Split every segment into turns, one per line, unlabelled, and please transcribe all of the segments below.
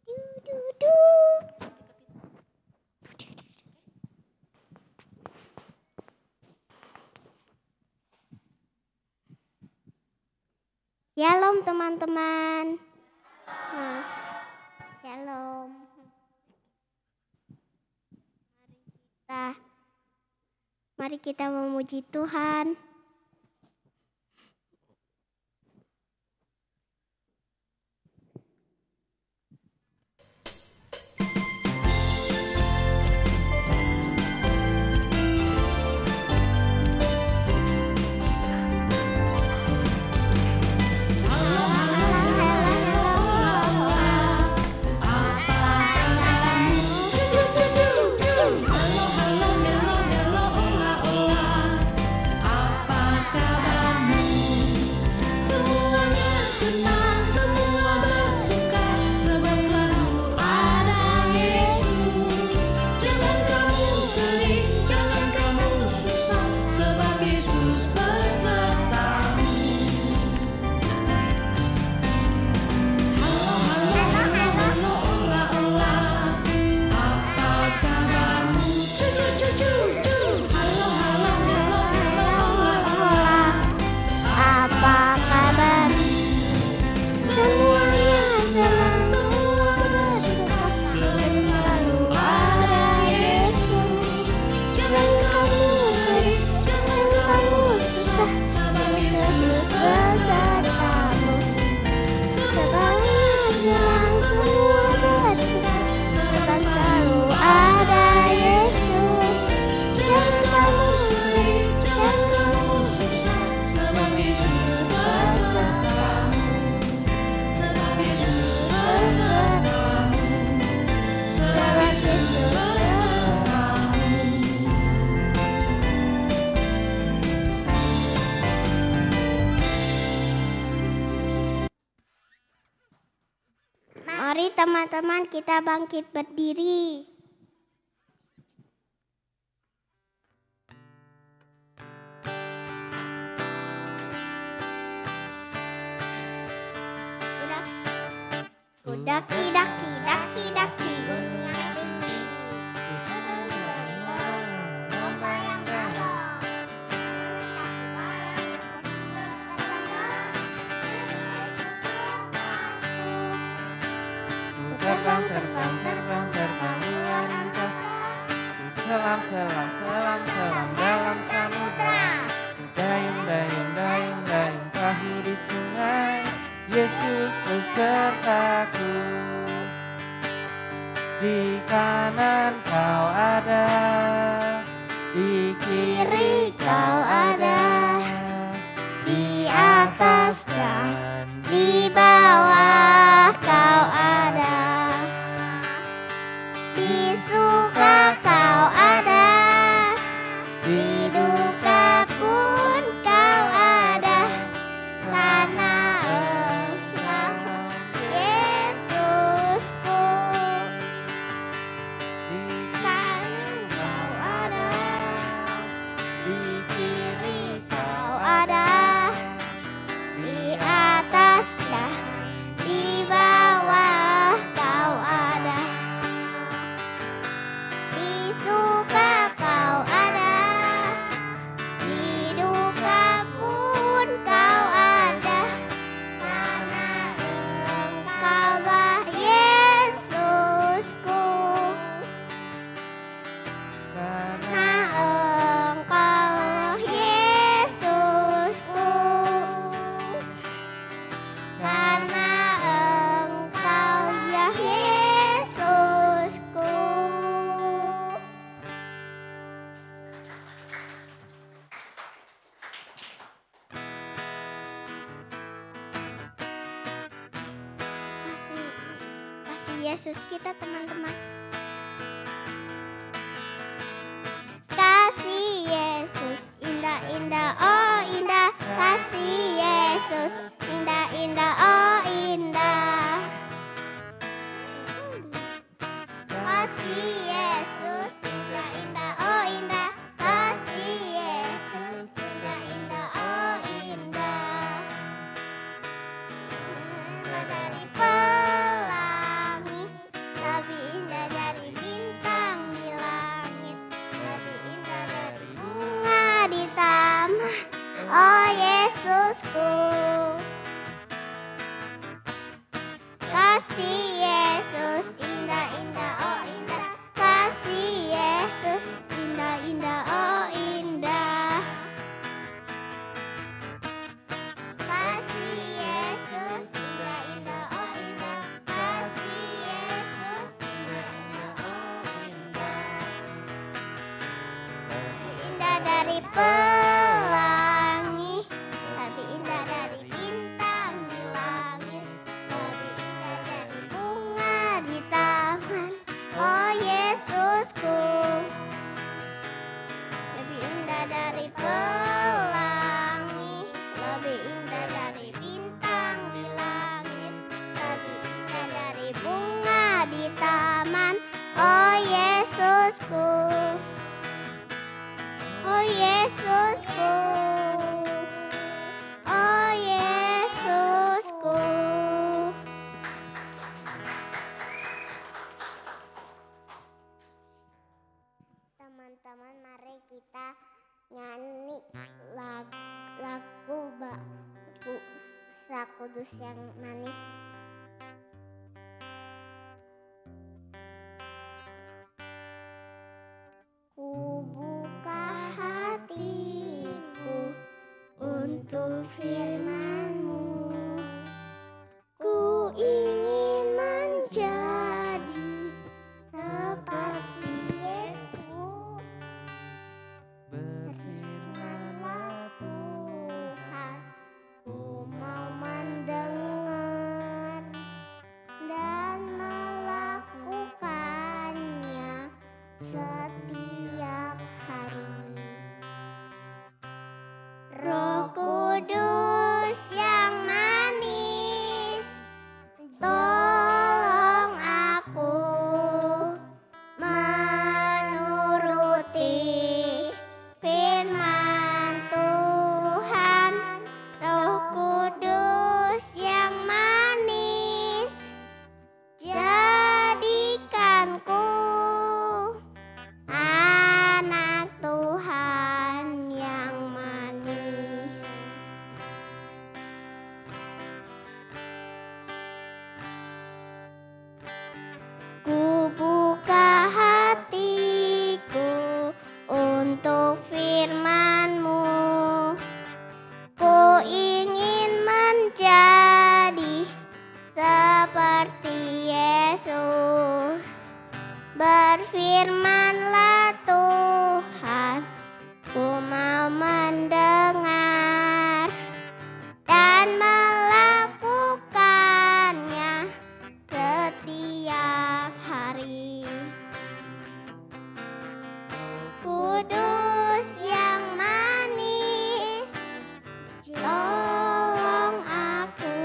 Shalom teman-teman. Shalom. Mari kita memuji Tuhan. Mari teman-teman kita bangkit berdiri. Daki daki daki daki gunungnya tinggi. Lomba yang gagah.
Terbang terbang terbang terbang luar angkasa. Selam selam selam selam dalam samudra. Dayung dayung dayung dayung perahu di sungai. Yesus besertaku. Di kanan kau ada, di kiri kau ada, di atas dan
Di bawah kau ada, di suka kau ada, di duka pun kau ada, karena Engkau Yesusku. Kan kau ada,
di kiri
kau ada, di atas dan di bawah kau ada, di suka kau ada, di duka pun kau ada, karena Engkaulah Yesusku. Karena Engkaulah Yesusku. Karena Engkau ya Yesusku. Kasih Yesus kita teman-teman. Kasih Yesus indah-indah oh indah. Kasih Yesus indah-indah oh indah. Kasih Yesus indah-indah oh indah. Kasih Yesus indah-indah oh indah. Dari pelangi dari pelangi, lebih indah dari bintang di langit, lebih indah dari bunga di taman. Oh Yesusku, lebih indah dari pelangi, lebih indah dari bintang di langit, lebih indah dari bunga di taman. Oh Yesusku, oh Yesusku, oh Yesusku. Teman-teman, mari kita nyanyi lagu Roh Kudus yang manis. Ku buka hatiku untuk firman-Mu. Ku ingin menjadi seperti Yesus. Berfirman-Lah Tuhan, ku mau mendengar dan melakukannya setiap hari. Roh Kudus yang manis, tolong aku menuruti firman Tuhan. Roh Kudus yang manis, jadikanku anak Tuhan yang manis. Ku buka hatiku untuk firman-Mu. Ku ingin menjadi seperti Yesus. Berfirman-Lah Tuhan, ku mau mendengar dan melakukannya setiap hari. Kudus yang manis, tolong aku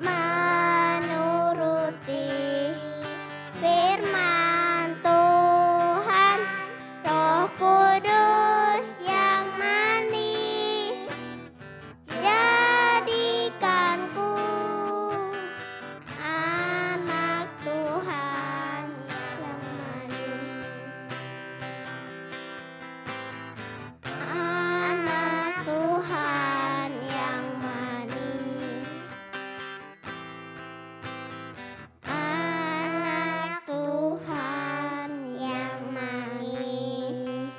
menuruti firman Tuhan. Roh Kudus yang manis, jadikanku anak Tuhan yang manis. Anak Tuhan yang manis. Anak Tuhan yang manis.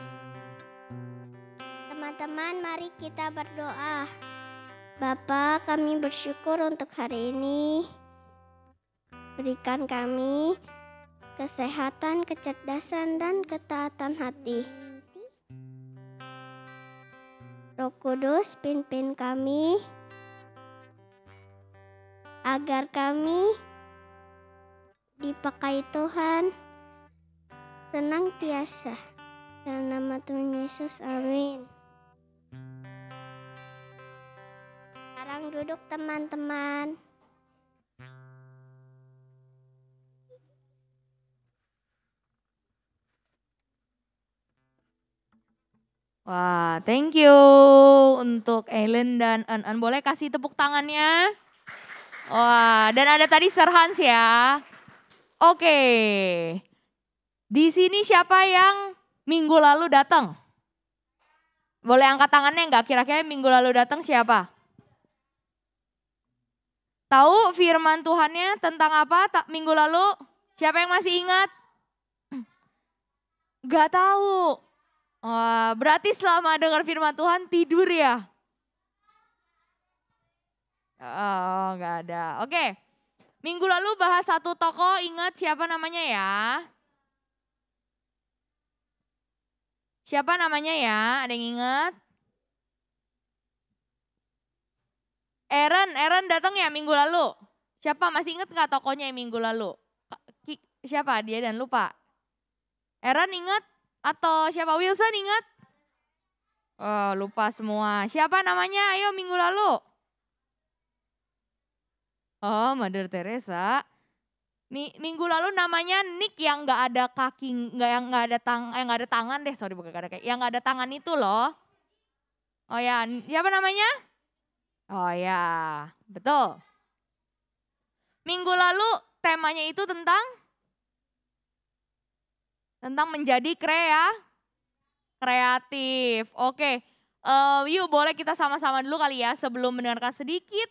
Teman-teman, mari kita berdoa. Bapa, kami bersyukur untuk hari ini. Berikan kami kesehatan, kecerdasan, dan ketaatan hati. Roh Kudus, pimpin kami agar kami dipakai Tuhan senantiasa. Dalam nama Tuhan Yesus, amin. Sekarang duduk teman-teman.
Wah, thank you untuk Ellen dan An. Boleh kasih tepuk tangannya? Wah, dan ada tadi Sir Hans ya. Oke. Di sini siapa yang minggu lalu datang? Boleh angkat tangannya enggak? Kira-kira minggu lalu datang siapa? Tahu firman Tuhannya tentang apa minggu lalu? Siapa yang masih ingat? Enggak tahu. Wah, berarti selama dengar firman Tuhan tidur ya? Oh, enggak ada. Oke, minggu lalu bahas satu tokoh, ingat siapa namanya ya? Siapa namanya ya? Ada yang ingat? Aaron datang ya minggu lalu. Siapa masih ingat nggak tokonya yang minggu lalu? Siapa dia dan lupa? Aaron ingat? Atau siapa? Wilson ingat? Oh lupa semua. Siapa namanya? Ayo minggu lalu. Oh Mother Teresa. Minggu lalu namanya Nick yang nggak ada kaki, nggak ada tangan deh, sorry bukan nggak ada kaki, yang nggak ada tangan itu loh. Oh ya, siapa namanya? Oh ya, betul. Minggu lalu temanya itu tentang menjadi kreatif. Oke, yuk boleh kita sama-sama dulu kali ya sebelum mendengarkan sedikit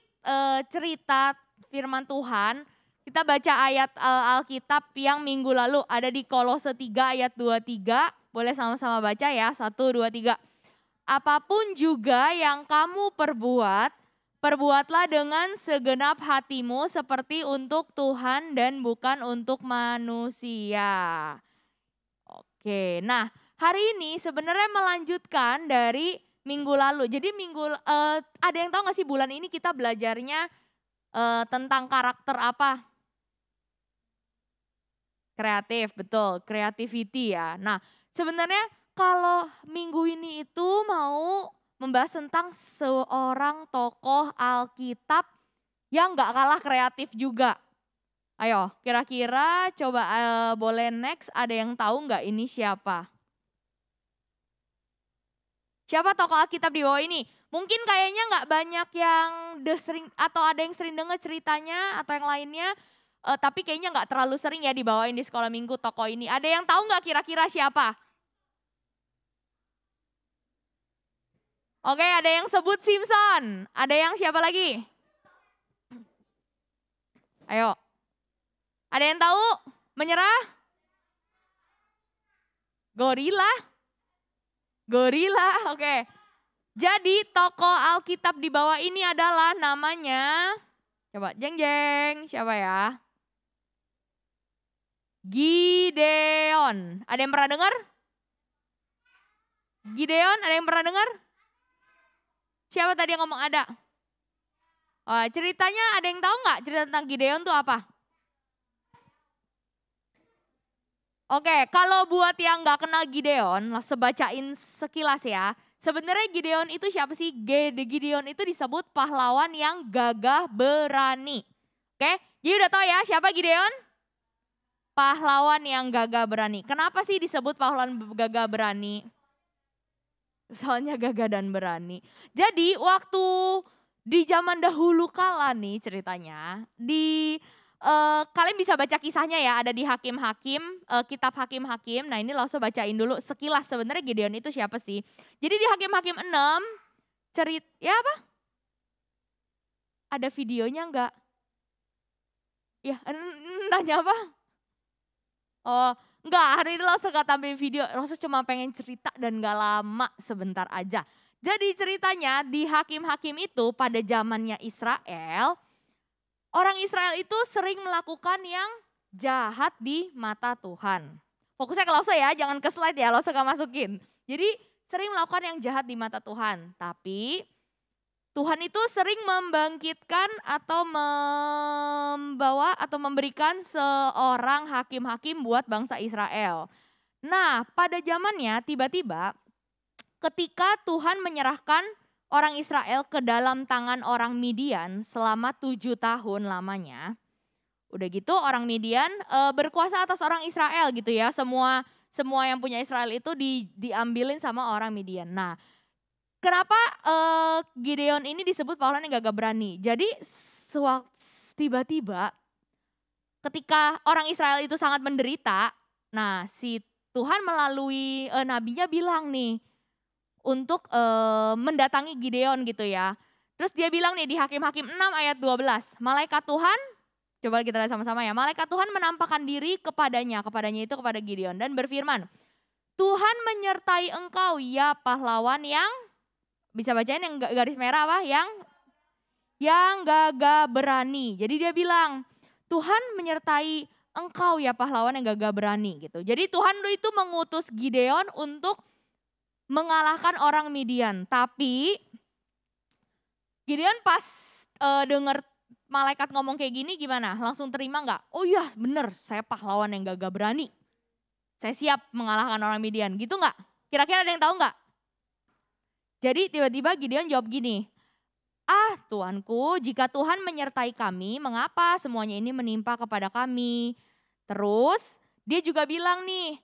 cerita firman Tuhan. Kita baca ayat Alkitab yang minggu lalu ada di Kolose 3 ayat 23. Boleh sama-sama baca ya, 1, 2, 3. Apapun juga yang kamu perbuat, perbuatlah dengan segenap hatimu seperti untuk Tuhan dan bukan untuk manusia. Oke, nah hari ini sebenarnya melanjutkan dari minggu lalu. Jadi ada yang tahu gak sih bulan ini kita belajarnya tentang karakter apa? Kreatif, betul. Creativity ya. Nah sebenarnya kalau minggu ini itu mau membahas tentang seorang tokoh Alkitab yang gak kalah kreatif juga. Ayo kira-kira coba boleh next, ada yang tahu gak ini siapa? Siapa tokoh Alkitab di bawah ini? Mungkin kayaknya gak banyak yang atau ada yang sering dengar ceritanya atau yang lainnya. Tapi kayaknya gak terlalu sering ya dibawain di sekolah minggu tokoh ini. Ada yang tahu gak kira-kira siapa? Oke, ada yang sebut Simpson. Ada yang siapa lagi? Ayo. Ada yang tahu? Menyerah? Gorila, oke. Jadi tokoh Alkitab di bawah ini adalah namanya, coba jeng, siapa ya? Gideon. Ada yang pernah dengar? Gideon, ada yang pernah dengar? Siapa tadi yang ngomong ada? Oh, ceritanya ada yang tahu nggak cerita tentang Gideon tuh apa? Oke, kalau buat yang nggak kenal Gideon, langsung bacain sekilas ya. Sebenarnya Gideon itu siapa sih? Gideon itu disebut pahlawan yang gagah berani. Oke, jadi udah tahu ya siapa Gideon? Pahlawan yang gagah berani. Kenapa sih disebut pahlawan gagah berani? Soalnya gagah dan berani. Jadi waktu di zaman dahulu kala nih ceritanya, kalian bisa baca kisahnya ya, ada di Hakim-Hakim, kitab Hakim-Hakim. Nah ini langsung bacain dulu sekilas sebenarnya Gideon itu siapa sih. Jadi di Hakim-Hakim 6, ya apa? Ada videonya enggak? Ya, nanya apa? Oh, enggak, hari ini langsung gak tampilin video, langsung cuma pengen cerita dan gak lama, sebentar aja. Jadi ceritanya di Hakim-Hakim itu pada zamannya Israel, orang Israel itu sering melakukan yang jahat di mata Tuhan. Fokusnya ke Lause ya, jangan ke slide ya, Lause gak masukin. Jadi sering melakukan yang jahat di mata Tuhan, tapi Tuhan itu sering membangkitkan atau membawa atau memberikan seorang hakim-hakim buat bangsa Israel. Nah pada zamannya tiba-tiba ketika Tuhan menyerahkan orang Israel ke dalam tangan orang Midian selama 7 tahun lamanya. Udah gitu orang Midian berkuasa atas orang Israel gitu ya. Semua yang punya Israel itu diambilin sama orang Midian. Nah kenapa Gideon ini disebut pahlawan yang gagah berani? Jadi tiba-tiba ketika orang Israel itu sangat menderita, nah si Tuhan melalui nabinya bilang nih untuk mendatangi Gideon gitu ya. Terus dia bilang nih di Hakim-Hakim 6 ayat 12, malaikat Tuhan, coba kita lihat sama-sama ya. Malaikat Tuhan menampakkan diri kepadanya itu kepada Gideon dan berfirman, Tuhan menyertai engkau ya pahlawan yang, bisa bacain yang garis merah apa? Yang gagah berani. Jadi dia bilang, Tuhan menyertai engkau ya pahlawan yang gagah berani gitu. Jadi Tuhan itu mengutus Gideon untuk mengalahkan orang Midian. Tapi Gideon pas denger malaikat ngomong kayak gini gimana? Langsung terima nggak? Oh iya bener, saya pahlawan yang gagah berani. Saya siap mengalahkan orang Midian, gitu nggak? Kira-kira ada yang tahu nggak? Jadi tiba-tiba Gideon jawab gini, ah Tuanku, jika Tuhan menyertai kami, mengapa semuanya ini menimpa kepada kami? Terus dia juga bilang nih,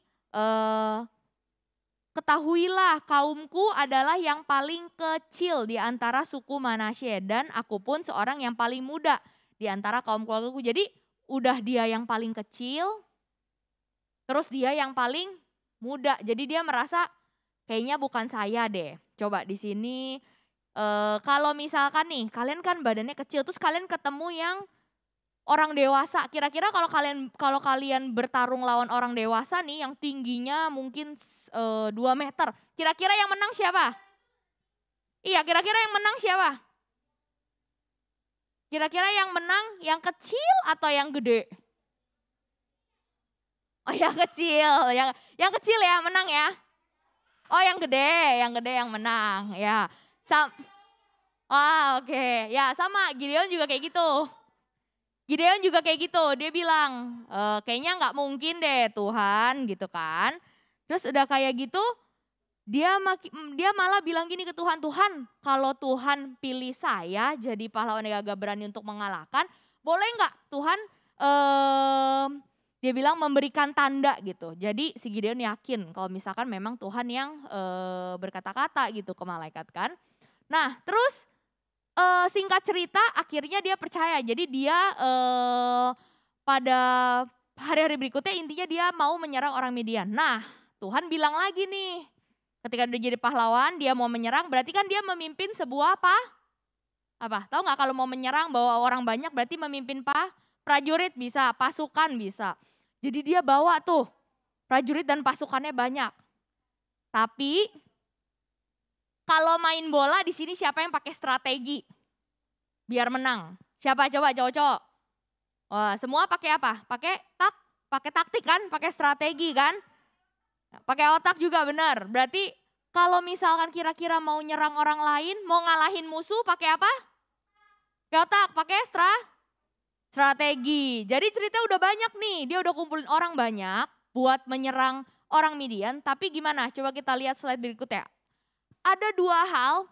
ketahuilah kaumku adalah yang paling kecil di antara suku Manasye dan aku pun seorang yang paling muda di antara kaum keluargaku. Jadi udah dia yang paling kecil, terus dia yang paling muda. Jadi dia merasa kayaknya bukan saya deh. Coba di sini kalau misalkan nih kalian kan badannya kecil terus kalian ketemu yang orang dewasa. Kira-kira kalau kalian bertarung lawan orang dewasa nih yang tingginya mungkin 2 meter. Kira-kira yang menang siapa? Iya, kira-kira yang menang siapa? Kira-kira yang menang yang kecil atau yang gede? Oh yang kecil, yang kecil ya menang ya. Oh yang gede yang menang ya. Oke. Ya sama Gideon juga kayak gitu. Dia bilang kayaknya nggak mungkin deh Tuhan gitu kan. Terus udah kayak gitu dia malah bilang gini ke Tuhan, Tuhan kalau Tuhan pilih saya jadi pahlawan yang gagah berani untuk mengalahkan, boleh nggak Tuhan dia bilang memberikan tanda gitu. Jadi si Gideon yakin kalau misalkan memang Tuhan yang berkata-kata gitu ke malaikat kan. Nah terus singkat cerita akhirnya dia percaya. Jadi dia pada hari-hari berikutnya intinya dia mau menyerang orang Midian. Nah Tuhan bilang lagi nih ketika dia jadi pahlawan dia mau menyerang berarti kan dia memimpin sebuah apa? Tahu nggak kalau mau menyerang bawa orang banyak berarti memimpin prajurit bisa, pasukan bisa. Jadi dia bawa tuh prajurit dan pasukannya banyak. Tapi kalau main bola di sini siapa yang pakai strategi biar menang? Siapa coba cowok-cowok? Wah, semua pakai apa? Pakai taktik kan? Pakai strategi kan? Pakai otak juga benar. Berarti kalau misalkan kira-kira mau nyerang orang lain, mau ngalahin musuh pakai apa? Pakai otak, pakai strategi. Jadi cerita udah banyak nih, dia udah kumpulin orang banyak buat menyerang orang Midian. Tapi gimana? Coba kita lihat slide berikutnya. Ada 2 hal,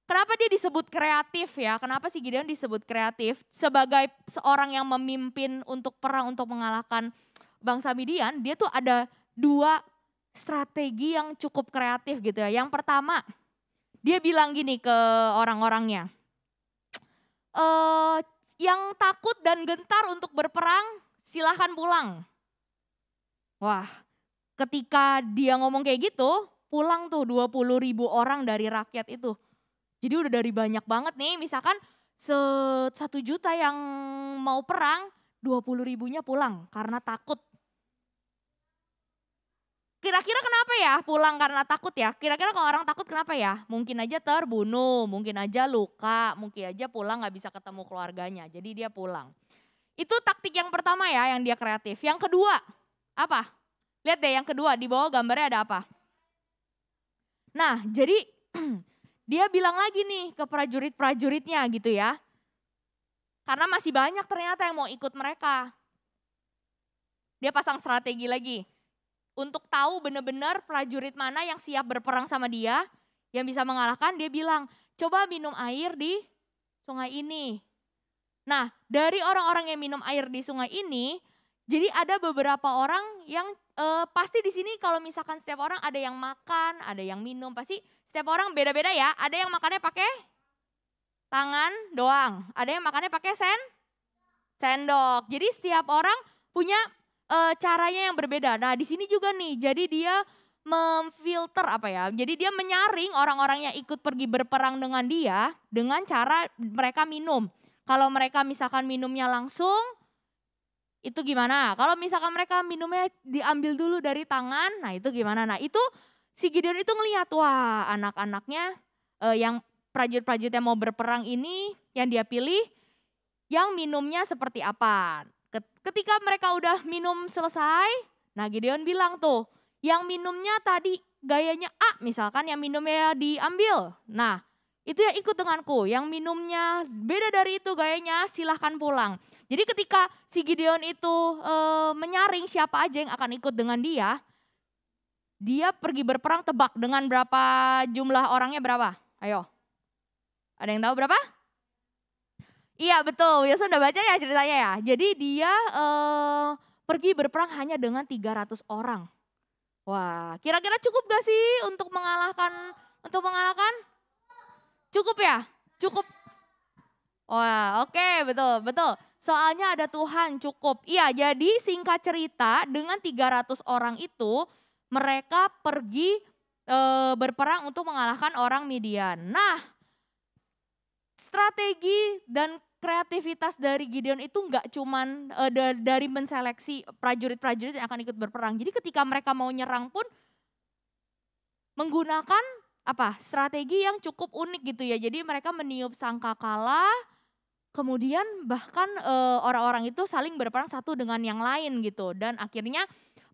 kenapa dia disebut kreatif ya? Kenapa sih Gideon disebut kreatif? Sebagai seorang yang memimpin untuk perang untuk mengalahkan bangsa Midian, dia tuh ada 2 strategi yang cukup kreatif gitu ya. Yang pertama, dia bilang gini ke orang-orangnya. Yang takut dan gentar untuk berperang silahkan pulang. Wah ketika dia ngomong kayak gitu pulang tuh 20.000 orang dari rakyat itu. Jadi udah dari banyak banget nih misalkan 1 juta yang mau perang 20.000-nya pulang karena takut. Kira-kira kenapa ya pulang karena takut ya? Kira-kira kalau orang takut kenapa ya? Mungkin aja terbunuh, mungkin aja luka, mungkin aja pulang gak bisa ketemu keluarganya. Jadi dia pulang. Itu taktik yang pertama ya yang dia kreatif. Yang kedua apa? Lihat deh yang kedua di bawah gambarnya ada apa? Nah jadi dia bilang lagi nih ke prajurit-prajuritnya gitu ya. Karena masih banyak ternyata yang mau ikut mereka. Dia pasang strategi lagi. Untuk tahu benar-benar prajurit mana yang siap berperang sama dia, yang bisa mengalahkan, dia bilang, coba minum air di sungai ini. Nah, dari orang-orang yang minum air di sungai ini, jadi ada beberapa orang yang pasti di sini kalau misalkan setiap orang ada yang makan, ada yang minum, pasti setiap orang beda-beda ya. Ada yang makannya pakai tangan doang, ada yang makannya pakai sendok. Jadi setiap orang punya caranya yang berbeda. Nah di sini juga nih, jadi dia memfilter jadi dia menyaring orang-orang yang ikut pergi berperang dengan dia dengan cara mereka minum. Kalau mereka misalkan minumnya langsung, itu gimana? Kalau misalkan mereka minumnya diambil dulu dari tangan, nah itu gimana? Nah itu si Gideon itu ngelihat, wah anak-anaknya yang prajurit-prajurit yang mau berperang ini yang dia pilih, yang minumnya seperti apa. Ketika mereka udah minum selesai, nah Gideon bilang tuh, yang minumnya tadi gayanya A misalkan yang minumnya diambil. Nah itu yang ikut denganku, yang minumnya beda dari itu gayanya silahkan pulang. Jadi ketika si Gideon itu menyaring siapa aja yang akan ikut dengan dia pergi berperang, tebak dengan berapa jumlah orangnya berapa? Ayo, ada yang tahu berapa? Iya betul, ya sudah baca ya ceritanya ya. Jadi dia pergi berperang hanya dengan 300 orang. Wah, kira-kira cukup gak sih untuk mengalahkan? Cukup ya? Cukup. Wah, oke, betul. Soalnya ada Tuhan, cukup. Iya, jadi singkat cerita dengan 300 orang itu mereka pergi berperang untuk mengalahkan orang Midian. Nah, strategi dan kreativitas dari Gideon itu enggak cuman dari menseleksi prajurit-prajurit yang akan ikut berperang. Jadi ketika mereka mau nyerang pun menggunakan strategi yang cukup unik gitu ya. Jadi mereka meniup sangkakala, kemudian bahkan orang-orang itu saling berperang satu dengan yang lain gitu. Dan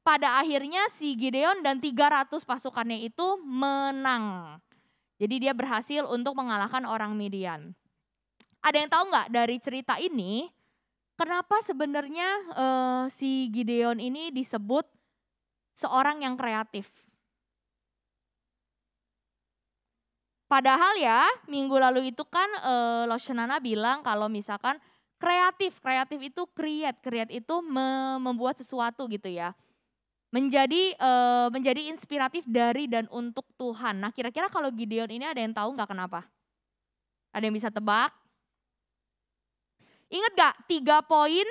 pada akhirnya si Gideon dan 300 pasukannya itu menang. Jadi dia berhasil untuk mengalahkan orang Midian. Ada yang tahu nggak dari cerita ini, kenapa sebenarnya si Gideon ini disebut seorang yang kreatif? Padahal ya minggu lalu itu kan Loshenana bilang kalau misalkan kreatif itu create itu membuat sesuatu gitu ya. Menjadi inspiratif dari dan untuk Tuhan. Nah kira-kira kalau Gideon ini ada yang tahu nggak kenapa? Ada yang bisa tebak? Ingat gak 3 poin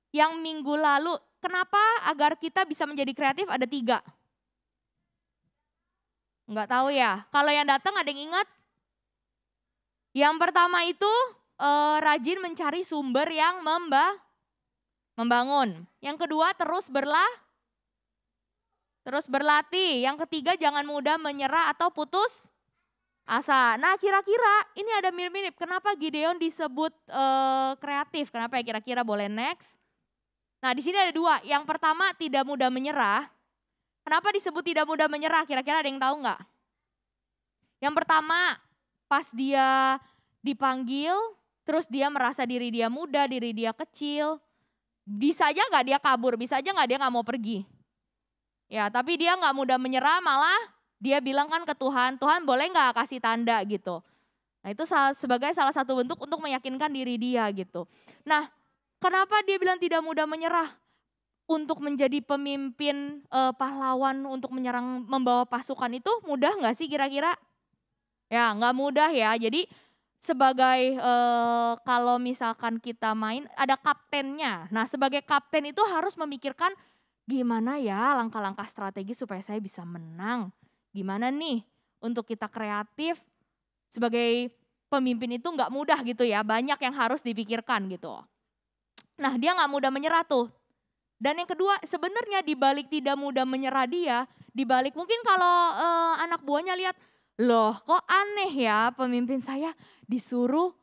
yang minggu lalu, kenapa agar kita bisa menjadi kreatif ada 3? Enggak tahu ya, kalau yang datang ada yang ingat? Yang pertama itu rajin mencari sumber yang membangun. Yang kedua terus berlatih. Yang ketiga jangan mudah menyerah atau putus asa. Nah kira-kira ini ada mirip-mirip. Kenapa Gideon disebut kreatif? Kenapa ya kira-kira? Boleh next. Nah di sini ada 2. Yang pertama tidak mudah menyerah. Kenapa disebut tidak mudah menyerah? Kira-kira ada yang tahu nggak? Yang pertama pas dia dipanggil, terus dia merasa diri dia muda, diri dia kecil. Bisa aja nggak dia kabur? Bisa aja nggak dia nggak mau pergi? Ya tapi dia nggak mudah menyerah, malah dia bilang kan ke Tuhan, Tuhan boleh nggak kasih tanda gitu. Nah itu sebagai salah satu bentuk untuk meyakinkan diri dia gitu. Nah kenapa dia bilang tidak mudah menyerah? Untuk menjadi pemimpin pahlawan untuk menyerang membawa pasukan itu mudah nggak sih kira-kira? Ya nggak mudah ya, jadi sebagai kalau misalkan kita main ada kaptennya. Nah sebagai kapten itu harus memikirkan gimana ya langkah-langkah strategi supaya saya bisa menang. Gimana nih untuk kita kreatif sebagai pemimpin itu nggak mudah gitu ya, banyak yang harus dipikirkan gitu. Nah dia nggak mudah menyerah tuh. Dan yang kedua sebenarnya dibalik tidak mudah menyerah dia, dibalik mungkin kalau anak buahnya lihat, loh kok aneh ya pemimpin saya disuruh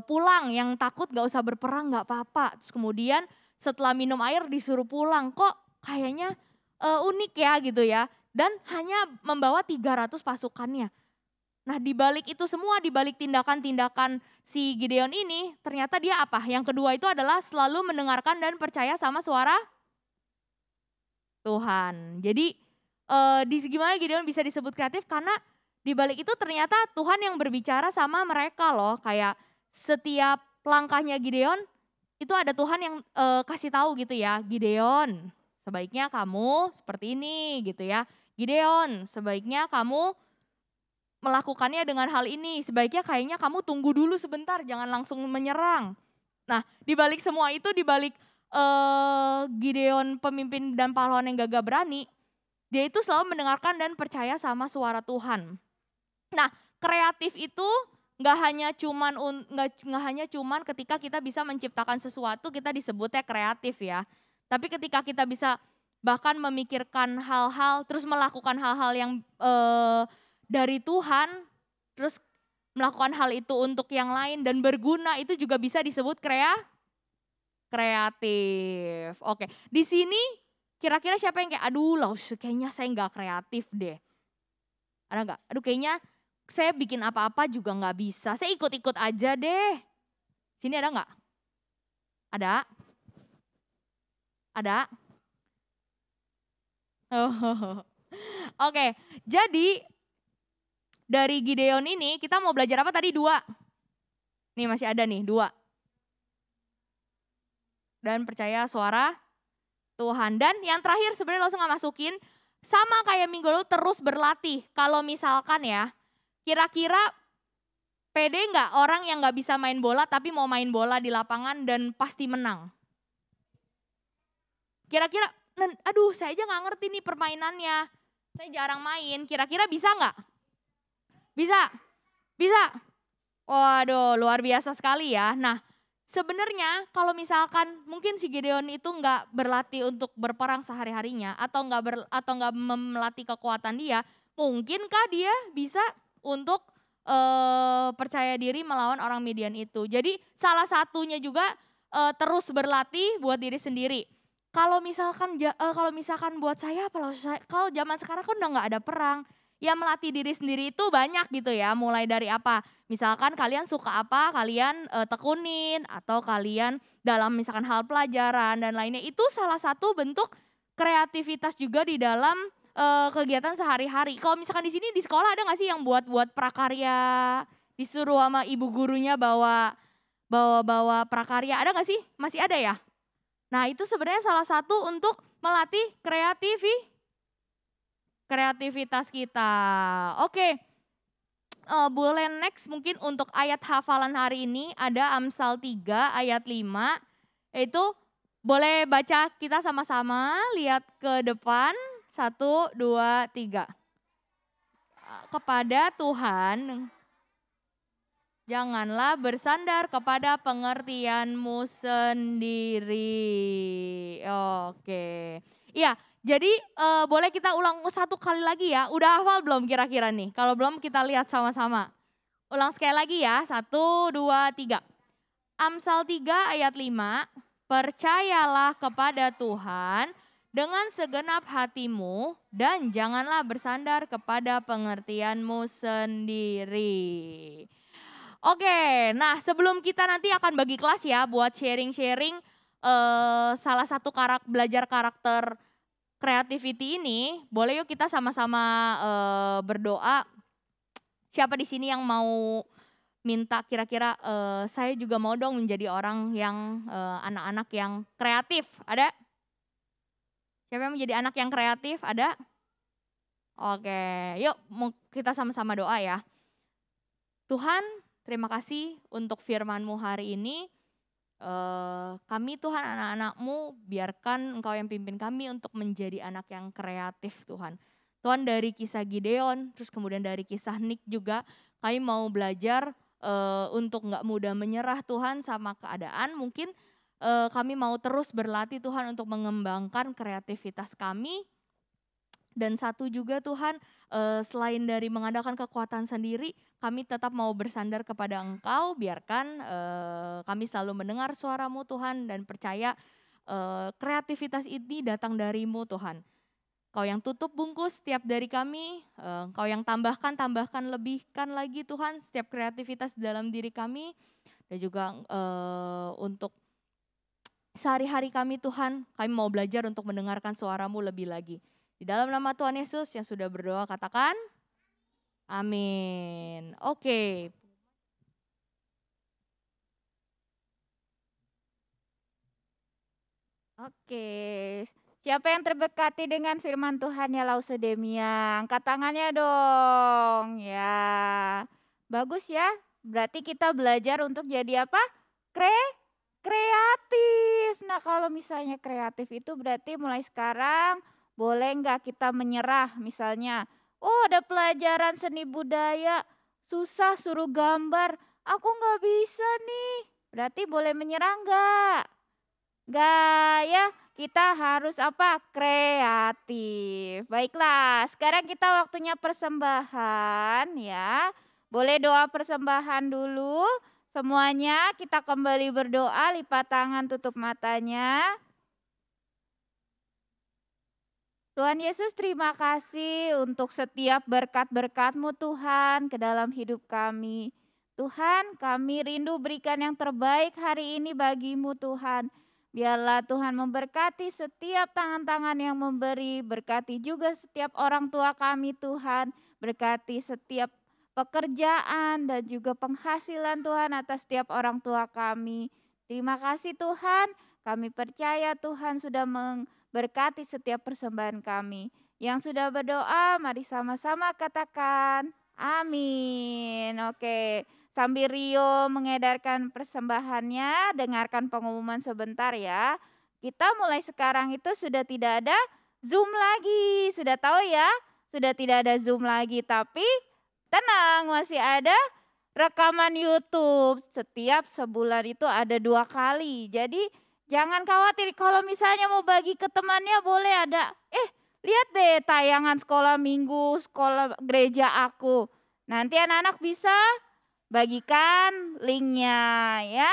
pulang, yang takut gak usah berperang gak apa-apa. Terus kemudian setelah minum air disuruh pulang, kok kayaknya unik ya gitu ya. Dan hanya membawa 300 pasukannya. Nah dibalik itu semua, dibalik tindakan-tindakan si Gideon ini, ternyata dia apa? Yang kedua itu adalah selalu mendengarkan dan percaya sama suara Tuhan. Jadi gimana Gideon bisa disebut kreatif? Karena dibalik itu ternyata Tuhan yang berbicara sama mereka loh. Kayak setiap langkahnya Gideon, itu ada Tuhan yang kasih tahu gitu ya. Gideon, sebaiknya kamu seperti ini gitu ya. Gideon, sebaiknya kamu melakukannya dengan hal ini. Sebaiknya kayaknya kamu tunggu dulu sebentar, jangan langsung menyerang. Nah, dibalik semua itu, dibalik Gideon pemimpin dan pahlawan yang gagah berani, dia itu selalu mendengarkan dan percaya sama suara Tuhan. Nah, kreatif itu nggak hanya cuman ketika kita bisa menciptakan sesuatu kita disebutnya kreatif ya. Tapi ketika kita bisa bahkan memikirkan hal-hal, terus melakukan hal-hal yang dari Tuhan, terus melakukan hal itu untuk yang lain dan berguna, itu juga bisa disebut kreatif. Oke, di sini kira-kira siapa yang kayak, aduh lah kayaknya saya nggak kreatif deh. Ada nggak? Aduh kayaknya saya bikin apa-apa juga nggak bisa. Saya ikut-ikut aja deh. Sini ada nggak? Ada? Ada? Oh. Oke, jadi dari Gideon ini kita mau belajar apa tadi? 2. Nih masih ada nih 2. Dan percaya suara Tuhan. Dan yang terakhir sebenarnya langsung gak masukin. Sama kayak minggu lalu terus berlatih. Kalau misalkan ya, kira-kira pede gak orang yang gak bisa main bola tapi mau main bola di lapangan dan pasti menang? Kira-kira, aduh saya aja gak ngerti nih permainannya. Saya jarang main, kira-kira bisa gak? Bisa? Bisa? Waduh luar biasa sekali ya. Nah sebenarnya kalau misalkan mungkin si Gideon itu nggak berlatih untuk berperang sehari-harinya atau nggak melatih kekuatan dia, mungkinkah dia bisa untuk percaya diri melawan orang Midian itu? Jadi salah satunya juga terus berlatih buat diri sendiri. Kalau misalkan buat saya, kalau zaman sekarang kan udah nggak ada perang. Ya melatih diri sendiri itu banyak gitu ya, mulai dari apa? Misalkan kalian suka apa, kalian tekunin atau kalian dalam misalkan hal pelajaran dan lainnya. Itu salah satu bentuk kreativitas juga di dalam kegiatan sehari-hari. Kalau misalkan di sini di sekolah ada nggak sih yang buat prakarya, disuruh sama ibu gurunya bawa prakarya, ada nggak sih? Masih ada ya? Nah itu sebenarnya salah satu untuk melatih kreativitas kita. Oke, boleh next mungkin untuk ayat hafalan hari ini ada Amsal 3 ayat 5. Itu boleh baca kita sama-sama, lihat ke depan. 1, 2, 3. Kepada Tuhan, janganlah bersandar kepada pengertianmu sendiri. Oke. Iya, jadi boleh kita ulang satu kali lagi ya. Udah hafal belum kira-kira nih? Kalau belum kita lihat sama-sama. Ulang sekali lagi ya. 1, 2, 3. Amsal 3 ayat 5. Percayalah kepada Tuhan dengan segenap hatimu dan janganlah bersandar kepada pengertianmu sendiri. Oke, nah sebelum kita nanti akan bagi kelas ya buat sharing-sharing salah satu belajar karakter creativity ini, boleh yuk kita sama-sama berdoa. Siapa di sini yang mau minta kira-kira saya juga mau dong menjadi orang yang anak-anak yang kreatif, ada? Siapa yang menjadi anak yang kreatif, ada? Oke, yuk kita sama-sama doa ya. Tuhan, terima kasih untuk firman-Mu hari ini. Kami Tuhan anak-anak-Mu, biarkan Engkau yang pimpin kami untuk menjadi anak yang kreatif Tuhan. Tuhan dari kisah Gideon, terus kemudian dari kisah Nick juga, kami mau belajar untuk gak mudah menyerah Tuhan sama keadaan. Mungkin kami mau terus berlatih Tuhan untuk mengembangkan kreativitas kami. Dan satu juga Tuhan, selain dari mengandalkan kekuatan sendiri, kami tetap mau bersandar kepada Engkau, biarkan kami selalu mendengar suara-Mu Tuhan dan percaya kreativitas ini datang dari-Mu Tuhan. Kau yang tutup bungkus setiap dari kami, Kau yang tambahkan, lebihkan lagi Tuhan setiap kreativitas dalam diri kami. Dan juga untuk sehari-hari kami Tuhan, kami mau belajar untuk mendengarkan suara-Mu lebih lagi. Di dalam nama Tuhan Yesus yang sudah berdoa katakan, amin. Oke.
Oke, siapa yang terberkati dengan firman Tuhan ya Lausodemia? Angkat tangannya dong. Ya, bagus ya. Berarti kita belajar untuk jadi apa? Kreatif. Nah kalau misalnya kreatif itu berarti mulai sekarang boleh nggak kita menyerah misalnya, oh ada pelajaran seni budaya, susah suruh gambar, aku nggak bisa nih. Berarti boleh menyerah nggak? Nggak ya, kita harus apa? Kreatif. Baiklah, sekarang kita waktunya persembahan ya. Boleh doa persembahan dulu. Semuanya kita kembali berdoa, lipat tangan, tutup matanya. Tuhan Yesus, terima kasih untuk setiap berkat-berkat-Mu Tuhan ke dalam hidup kami. Tuhan, kami rindu berikan yang terbaik hari ini bagi-Mu Tuhan. Biarlah Tuhan memberkati setiap tangan-tangan yang memberi, berkati juga setiap orang tua kami Tuhan, berkati setiap pekerjaan dan juga penghasilan Tuhan atas setiap orang tua kami. Terima kasih Tuhan, kami percaya Tuhan sudah memberkati setiap persembahan kami. Yang sudah berdoa, mari sama-sama katakan amin. Oke, sambil Rio mengedarkan persembahannya, dengarkan pengumuman sebentar ya. Kita mulai sekarang itu sudah tidak ada Zoom lagi. Sudah tahu ya? Sudah tidak ada Zoom lagi, tapi tenang, masih ada rekaman YouTube. Setiap sebulan itu ada 2 kali. Jadi jangan khawatir kalau misalnya mau bagi ke temannya boleh ada. Lihat deh tayangan sekolah minggu, sekolah gereja aku. Nanti anak-anak bisa bagikan linknya ya.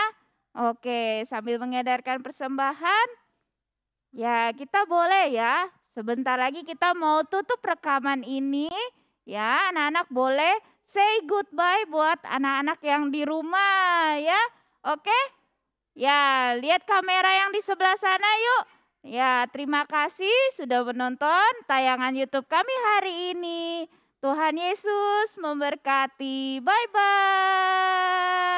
Oke, sambil mengedarkan persembahan. Ya kita boleh ya. Sebentar lagi kita mau tutup rekaman ini. Ya, anak-anak boleh say goodbye buat anak-anak yang di rumah ya. Oke? Ya, lihat kamera yang di sebelah sana yuk. Ya, terima kasih sudah menonton tayangan YouTube kami hari ini. Tuhan Yesus memberkati. Bye-bye.